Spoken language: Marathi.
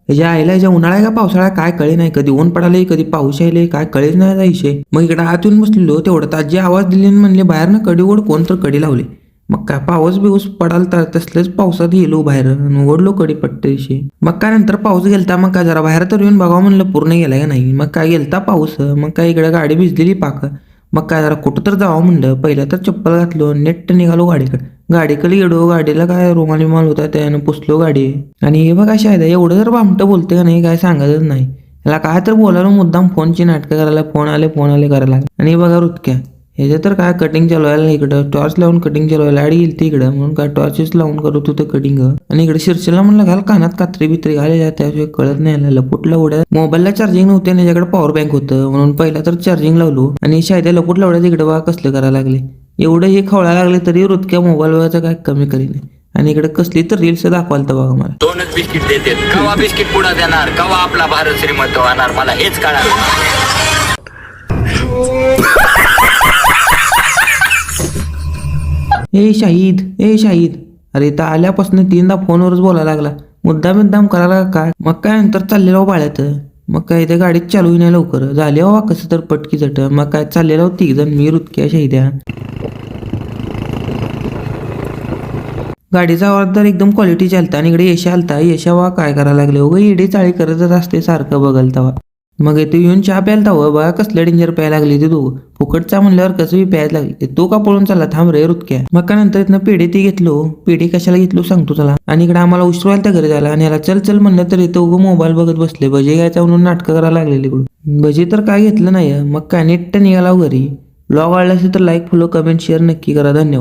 ह्याच्या आईला ह्याच्या उन्हाळा का पावसाळा काय कळे नाही, कधी ऊन पडाले कधी पाऊस यायले काय कळेच नाही जायचे. मग इकडे आत येऊन बसलेलो तेवढं आजी आवाज दिली आणि म्हणले बाहेरनं कडी उघड, कोण तर कडी लावली. मग काय पाऊस बिऊस पडाल तर तसलेच पावसात गेलो बाहेर आणि उघडलो कडी पट्टीशी. मग काय नंतर पाऊस गेलता, मग काय जरा बाहेर तर येऊन बघावं म्हणलं पूर्ण गेलाय का नाही. मग काय गेलता पाऊस, मग काय इकडे गाडी भिजलेली पाक. मग काय जरा कुठं तर जावं म्हणलं, पहिला तर चप्पल घातलो नेट निघालो गाडीकडे गेलो. गाडीला काय रुमाल बिमाल होता त्यानं पुसलो गाडी. आणि हे बघा शायद एवढं जर भामटं बोलते का नाही काय सांगायचंच नाही. याला काय तर बोलायला मुद्दाम फोनची नाटकं करायला, फोन आले करायला. आणि हे बघा रुतक्या ह्याच्या तर काय कटिंग चालवायला इकडं टॉर्च लावून कटिंग चालवायला आडी गेली ती इकडं, म्हणून काय टॉर्चेस लावून करत होतं कटिंग. आणि इकडे शिरशीला म्हणलं घाल कानात कात्री बित्री घाले, त्याशिवाय कळत नाही आलं लपूट उड्या. मोबाईलला चार्जिंग नव्हते आणि याच्याकडे पॉवर बँक होतं, म्हणून पहिला तर चार्जिंग लावलो आणि शायद लपूट लावड्या तिकडे बघा कसलं करायला लागले. एवढं हे खवळायला लागले तरी रुतक्या मोबाईल वगैरे काय कमी करीने. आणि इकडे कसली तर रील्स दाखवाल तर बघा मला. 2च बिस्किट देते, कवा बिस्किट पुढे देणार, कवा आपला भारत श्रीमंत होणार, मला हेच कळालं. ए शाहीद अरे तर आल्यापासून 3दा फोनवरच बोलायला लागला, मुद्दाम करायला काय. मग काय नंतर चाललेलो बाळ्यात, मग काय त्या गाडीत चालू नाही लवकर झाले बाबा कसं तर पटकी झट. मग काय चाललेलो 3 जण, मी रुतक्या शाहिद्या. गाडीचा आवाज तर एकदम क्वालिटी चालता आणि इकडे यशा आलता. यशा काय करायला लागले उगा इडी चाळी करतच असते सारखं बघल तवा. मग इथे येऊन चहा प्यायला तवं बघा कसलं डेंजर प्यायला लागली ते दोघं. फुकटचा म्हणल्यावर कसं बी प्यायला लागली. तो का पळून चालला, थांब रे रुतक्या. मग का नंतर इथनं पेढी ती घेतलो, पेढी कशाला घेतलो सांगतो त्याला. आणि इकडे आम्हाला उशीर व्हायला त्या घरी जायला आणि याला चल म्हणलं तर इथं उगं मोबाईल बघत बसले. भजी घ्यायचा म्हणून नाटकं करायला लागलेली इकडून. भजी तर काय घेतलं नाही. मग काय नीट निघाला घरी. ब्लॉग आवडला असेल तर लाईक फॉलो कमेंट शेअर नक्की करा. धन्यवाद.